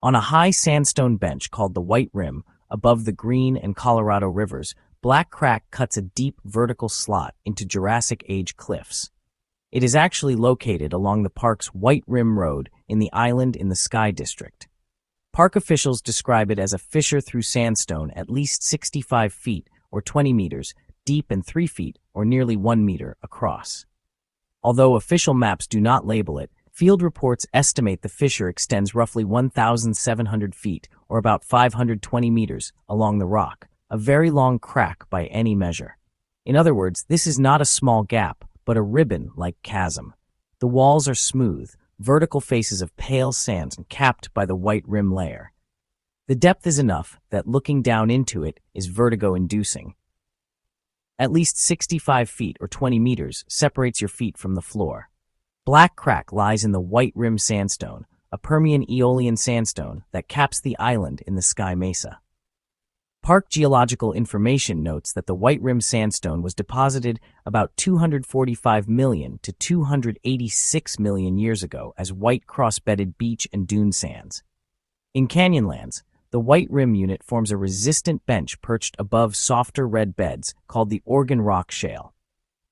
On a high sandstone bench called the White Rim, above the Green and Colorado rivers, Black Crack cuts a deep vertical slot into Jurassic Age cliffs. It is actually located along the park's White Rim Road in the Island in the Sky District. Park officials describe it as a fissure through sandstone at least 65 feet or 20 meters deep and 3 feet or nearly 1 meter across. Although official maps do not label it, field reports estimate the fissure extends roughly 1,700 feet or about 520 meters along the rock, a very long crack by any measure. In other words, this is not a small gap, but a ribbon-like chasm. The walls are smooth, vertical faces of pale sand capped by the white rim layer. The depth is enough that looking down into it is vertigo-inducing. At least 65 feet or 20 meters separates your feet from the floor. Black Crack lies in the White Rim Sandstone, a Permian Aeolian sandstone that caps the island in the Sky Mesa. Park Geological Information notes that the White Rim Sandstone was deposited about 245 million to 286 million years ago as white cross-bedded beach and dune sands. In Canyonlands, the White Rim unit forms a resistant bench perched above softer red beds called the Organ Rock Shale.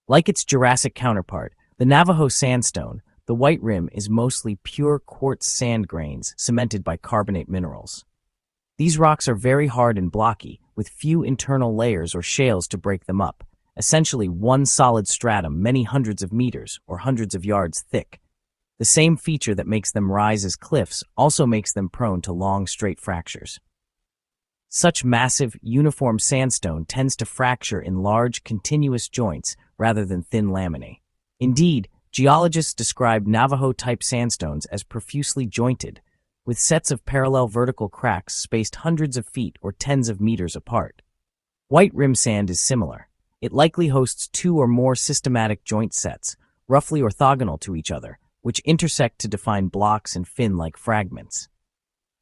Like its Jurassic counterpart, the Navajo Sandstone, the White Rim is mostly pure quartz sand grains cemented by carbonate minerals. These rocks are very hard and blocky, with few internal layers or shales to break them up, essentially one solid stratum many hundreds of meters or hundreds of yards thick. The same feature that makes them rise as cliffs also makes them prone to long, straight fractures. Such massive, uniform sandstone tends to fracture in large, continuous joints rather than thin laminae. Indeed, geologists describe Navajo-type sandstones as profusely jointed, with sets of parallel vertical cracks spaced hundreds of feet or tens of meters apart. White rim sand is similar. It likely hosts two or more systematic joint sets, roughly orthogonal to each other, which intersect to define blocks and fin-like fragments.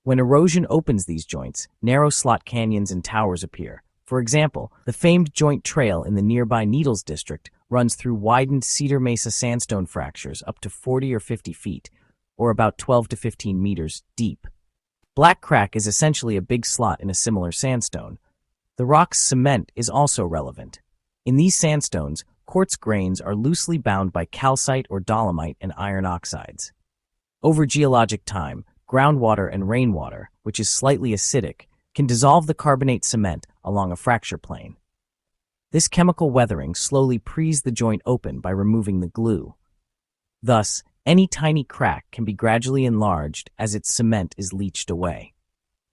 When erosion opens these joints, narrow slot canyons and towers appear. For example, the famed Joint Trail in the nearby Needles District runs through widened Cedar Mesa sandstone fractures up to 40 or 50 feet, or about 12 to 15 meters deep. Black Crack is essentially a big slot in a similar sandstone. The rock's cement is also relevant. In these sandstones, quartz grains are loosely bound by calcite or dolomite and iron oxides. Over geologic time, groundwater and rainwater, which is slightly acidic, can dissolve the carbonate cement along a fracture plane. This chemical weathering slowly prees the joint open by removing the glue. Thus, any tiny crack can be gradually enlarged as its cement is leached away.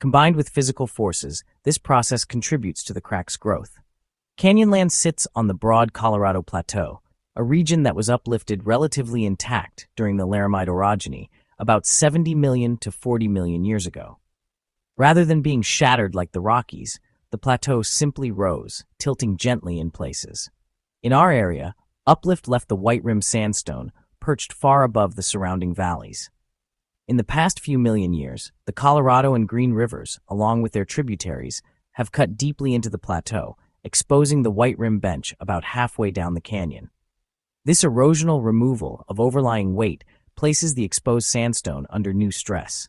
Combined with physical forces, this process contributes to the crack's growth. Canyonlands sits on the broad Colorado Plateau, a region that was uplifted relatively intact during the Laramide orogeny about 70 million to 40 million years ago. Rather than being shattered like the Rockies, the plateau simply rose, tilting gently in places. In our area, uplift left the White Rim Sandstone perched far above the surrounding valleys. In the past few million years, the Colorado and Green rivers, along with their tributaries, have cut deeply into the plateau, exposing the White Rim bench about halfway down the canyon. This erosional removal of overlying weight places the exposed sandstone under new stress.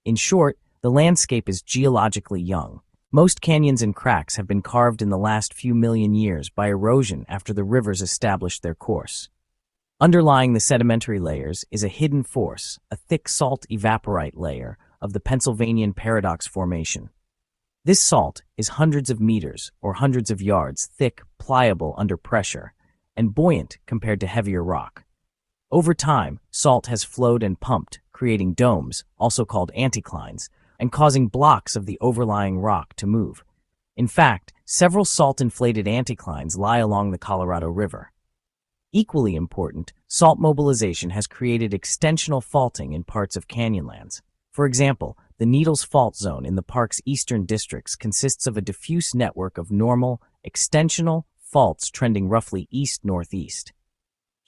In short, the landscape is geologically young. Most canyons and cracks have been carved in the last few million years by erosion after the rivers established their course. Underlying the sedimentary layers is a hidden force, a thick salt evaporite layer of the Pennsylvanian Paradox Formation. This salt is hundreds of meters or hundreds of yards thick, pliable under pressure, and buoyant compared to heavier rock. Over time, salt has flowed and pumped, creating domes, also called anticlines, and causing blocks of the overlying rock to move. In fact, several salt-inflated anticlines lie along the Colorado River. Equally important, salt mobilization has created extensional faulting in parts of Canyonlands. For example, the Needles Fault Zone in the park's eastern districts consists of a diffuse network of normal, extensional faults trending roughly east-northeast.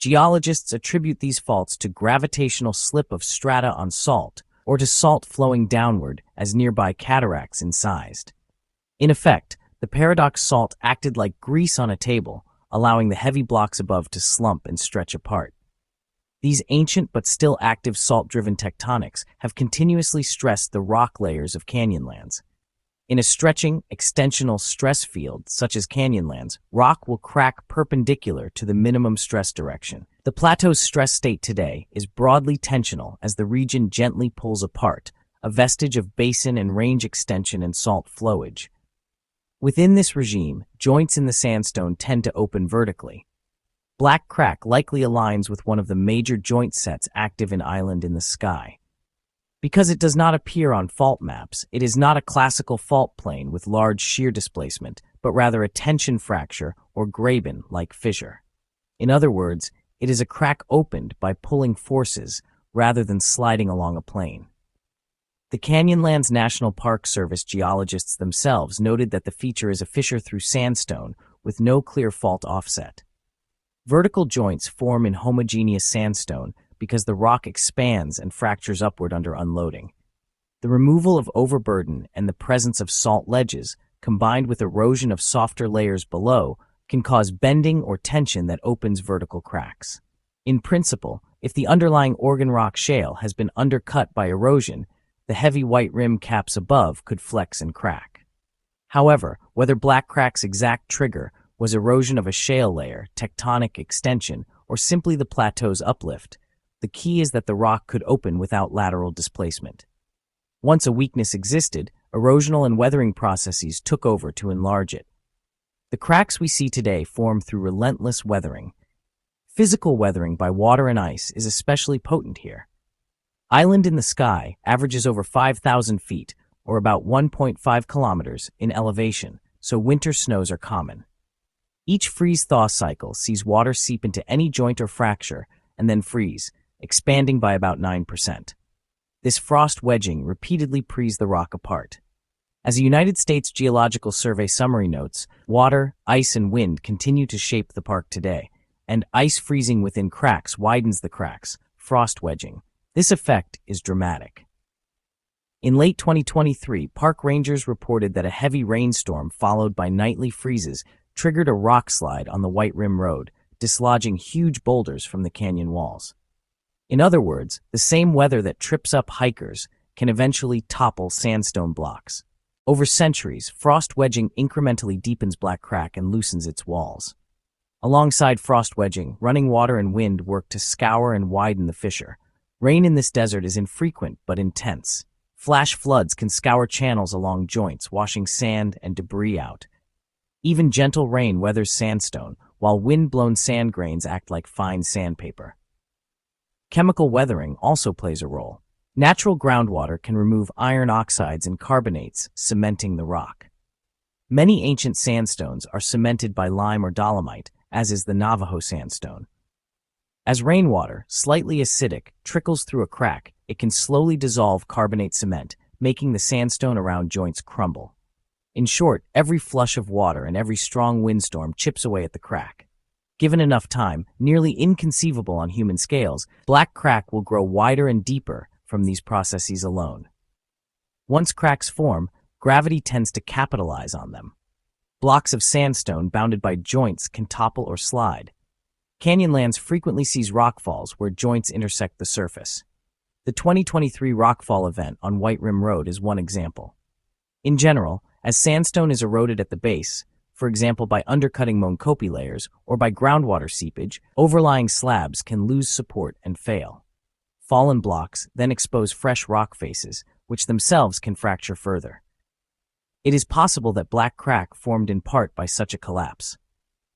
Geologists attribute these faults to gravitational slip of strata on salt, or to salt flowing downward as nearby cataracts incised. In effect, the paradox salt acted like grease on a table, allowing the heavy blocks above to slump and stretch apart. These ancient but still active salt-driven tectonics have continuously stressed the rock layers of canyonlands. In a stretching, extensional stress field, such as canyonlands, rock will crack perpendicular to the minimum stress direction. The plateau's stress state today is broadly tensional as the region gently pulls apart, a vestige of basin and range extension and salt flowage. Within this regime, joints in the sandstone tend to open vertically. Black crack likely aligns with one of the major joint sets active in Island in the Sky. Because it does not appear on fault maps, it is not a classical fault plane with large shear displacement, but rather a tension fracture or graben like fissure. In other words, it is a crack opened by pulling forces rather than sliding along a plane. The Canyonlands National Park Service geologists themselves noted that the feature is a fissure through sandstone with no clear fault offset. Vertical joints form in homogeneous sandstone because the rock expands and fractures upward under unloading. The removal of overburden and the presence of salt ledges, combined with erosion of softer layers below, can cause bending or tension that opens vertical cracks. In principle, if the underlying organ rock shale has been undercut by erosion, the heavy white rim caps above could flex and crack. However, whether black crack's exact trigger was erosion of a shale layer, tectonic extension, or simply the plateau's uplift, the key is that the rock could open without lateral displacement. Once a weakness existed, erosional and weathering processes took over to enlarge it. The cracks we see today form through relentless weathering. Physical weathering by water and ice is especially potent here. Island in the Sky averages over 5,000 feet, or about 1.5 kilometers, in elevation, so winter snows are common. Each freeze-thaw cycle sees water seep into any joint or fracture and then freeze, expanding by about 9%. This frost wedging repeatedly prees the rock apart. As a United States Geological Survey summary notes, water, ice, and wind continue to shape the park today, and ice freezing within cracks widens the cracks, frost wedging. This effect is dramatic. In late 2023, park rangers reported that a heavy rainstorm followed by nightly freezes triggered a rock slide on the White Rim Road, dislodging huge boulders from the canyon walls. In other words, the same weather that trips up hikers can eventually topple sandstone blocks. Over centuries, frost wedging incrementally deepens black crack and loosens its walls. Alongside frost wedging, running water and wind work to scour and widen the fissure. Rain in this desert is infrequent but intense. Flash floods can scour channels along joints, washing sand and debris out. Even gentle rain weathers sandstone, while wind-blown sand grains act like fine sandpaper. Chemical weathering also plays a role. Natural groundwater can remove iron oxides and carbonates, cementing the rock. Many ancient sandstones are cemented by lime or dolomite, as is the Navajo sandstone. As rainwater, slightly acidic, trickles through a crack, it can slowly dissolve carbonate cement, making the sandstone around joints crumble. In short, every flush of water and every strong windstorm chips away at the crack. Given enough time, nearly inconceivable on human scales, black crack will grow wider and deeper from these processes alone. Once cracks form, gravity tends to capitalize on them. Blocks of sandstone bounded by joints can topple or slide. Canyonlands frequently sees rockfalls where joints intersect the surface. The 2023 rockfall event on White Rim Road is one example. In general, as sandstone is eroded at the base, for example by undercutting Moenkopi layers or by groundwater seepage, overlying slabs can lose support and fail. Fallen blocks then expose fresh rock faces, which themselves can fracture further. It is possible that black crack formed in part by such a collapse.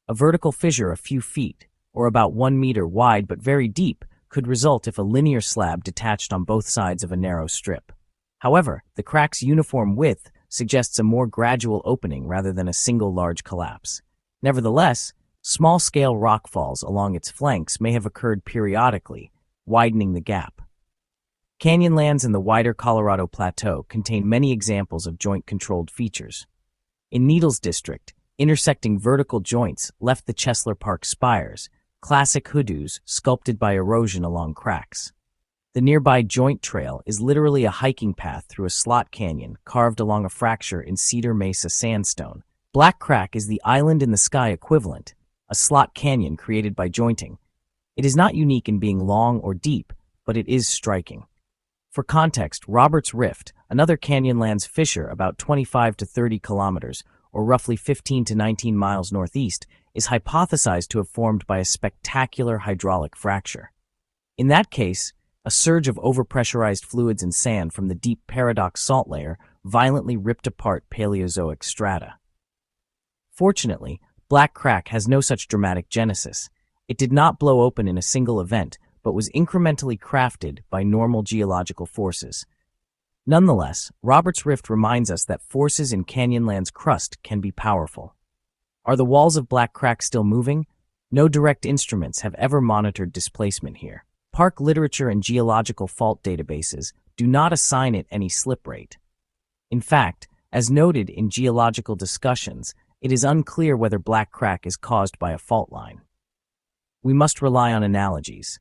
A vertical fissure a few feet, or about 1 meter wide but very deep, could result if a linear slab detached on both sides of a narrow strip. However, the crack's uniform width suggests a more gradual opening rather than a single large collapse. Nevertheless, small-scale rockfalls along its flanks may have occurred periodically, widening the gap. Canyonlands and the wider Colorado Plateau contain many examples of joint-controlled features. In Needles District, intersecting vertical joints left the Chesler Park spires, classic hoodoos sculpted by erosion along cracks. The nearby Joint Trail is literally a hiking path through a slot canyon carved along a fracture in Cedar Mesa sandstone. Black crack is the Island in the Sky equivalent, a slot canyon created by jointing. It is not unique in being long or deep, but it is striking. For context, Roberts Rift, another Canyonlands fissure about 25 to 30 kilometers, or roughly 15 to 19 miles northeast, is hypothesized to have formed by a spectacular hydraulic fracture. In that case, a surge of overpressurized fluids and sand from the deep paradox salt layer violently ripped apart Paleozoic strata. Fortunately, Black Crack has no such dramatic genesis. It did not blow open in a single event, but was incrementally crafted by normal geological forces. Nonetheless, Roberts Rift reminds us that forces in Canyonland's crust can be powerful. Are the walls of Black Crack still moving? No direct instruments have ever monitored displacement here. Park literature and geological fault databases do not assign it any slip rate. In fact, as noted in geological discussions, it is unclear whether Black Crack is caused by a fault line. We must rely on analogies.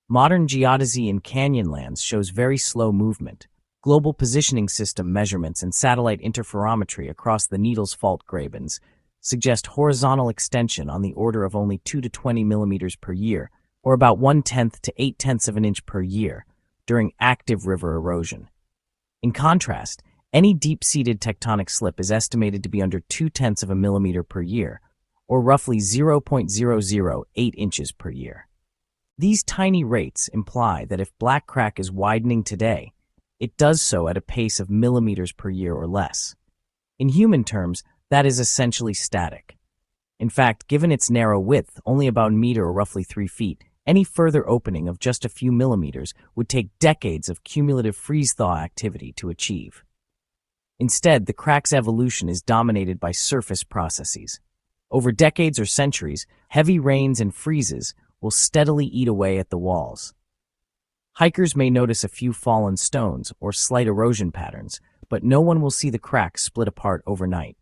Modern geodesy in Canyonlands shows very slow movement. Global positioning system measurements and satellite interferometry across the Needles Fault grabens suggest horizontal extension on the order of only 2 to 20 millimeters per year, or about 1/10 to 8/10 of an inch per year, during active river erosion. In contrast, any deep-seated tectonic slip is estimated to be under 2/10 of a millimeter per year, or roughly 0.008 inches per year. These tiny rates imply that if Black Crack is widening today, it does so at a pace of millimeters per year or less. In human terms, that is essentially static. In fact, given its narrow width, only about a meter or roughly 3 feet, any further opening of just a few millimeters would take decades of cumulative freeze-thaw activity to achieve. Instead, the crack's evolution is dominated by surface processes. Over decades or centuries, heavy rains and freezes will steadily eat away at the walls. Hikers may notice a few fallen stones or slight erosion patterns, but no one will see the cracks split apart overnight.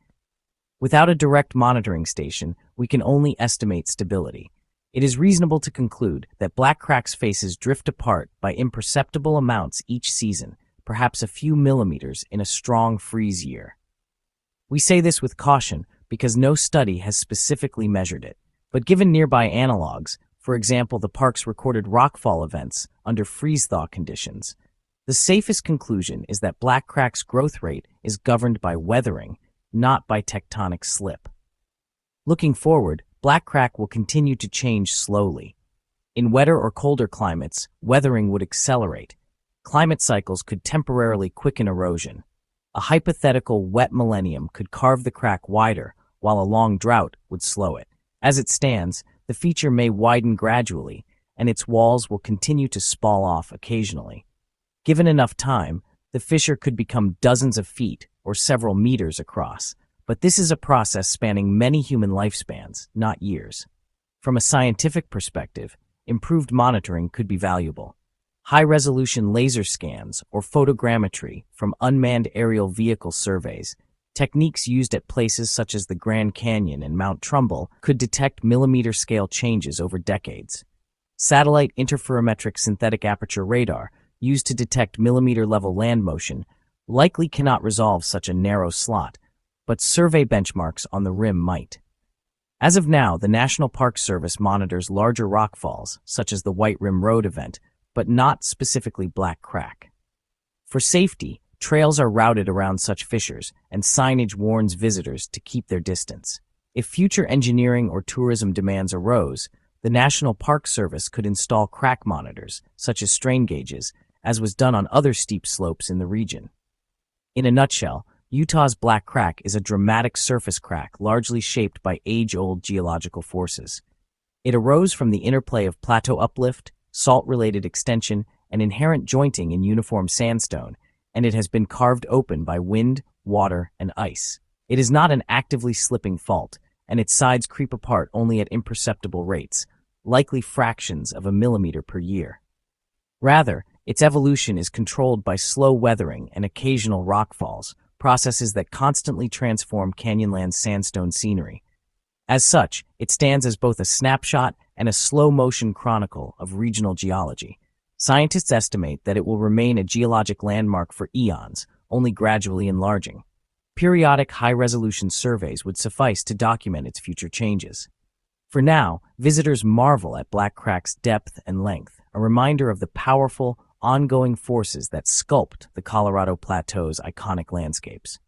Without a direct monitoring station, we can only estimate stability. It is reasonable to conclude that Black Crack's faces drift apart by imperceptible amounts each season, perhaps a few millimeters in a strong freeze year. We say this with caution because no study has specifically measured it, but given nearby analogs, for example the park's recorded rockfall events under freeze-thaw conditions, the safest conclusion is that Black Crack's growth rate is governed by weathering, not by tectonic slip. Looking forward, Black Crack will continue to change slowly. In wetter or colder climates, weathering would accelerate. Climate cycles could temporarily quicken erosion. A hypothetical wet millennium could carve the crack wider, while a long drought would slow it. As it stands, the feature may widen gradually, and its walls will continue to spall off occasionally. Given enough time, the fissure could become dozens of feet or several meters across, but this is a process spanning many human lifespans, not years. From a scientific perspective, improved monitoring could be valuable. High-resolution laser scans or photogrammetry from unmanned aerial vehicle surveys, techniques used at places such as the Grand Canyon and Mount Trumbull, could detect millimeter-scale changes over decades. Satellite interferometric synthetic aperture radar, used to detect millimeter-level land motion, likely cannot resolve such a narrow slot, but survey benchmarks on the rim might. As of now, the National Park Service monitors larger rockfalls, such as the White Rim Road event, but not specifically Black Crack. For safety, trails are routed around such fissures, and signage warns visitors to keep their distance. If future engineering or tourism demands arose, the National Park Service could install crack monitors, such as strain gauges, as was done on other steep slopes in the region. In a nutshell, Utah's Black Crack is a dramatic surface crack largely shaped by age-old geological forces. It arose from the interplay of plateau uplift, salt-related extension, and inherent jointing in uniform sandstone, and it has been carved open by wind, water, and ice. It is not an actively slipping fault, and its sides creep apart only at imperceptible rates, likely fractions of a millimeter per year. Rather, its evolution is controlled by slow weathering and occasional rockfalls, processes that constantly transform Canyonlands sandstone scenery. As such, it stands as both a snapshot and a slow-motion chronicle of regional geology. Scientists estimate that it will remain a geologic landmark for eons, only gradually enlarging. Periodic high-resolution surveys would suffice to document its future changes. For now, visitors marvel at Black Crack's depth and length, a reminder of the powerful, ongoing forces that sculpt the Colorado Plateau's iconic landscapes.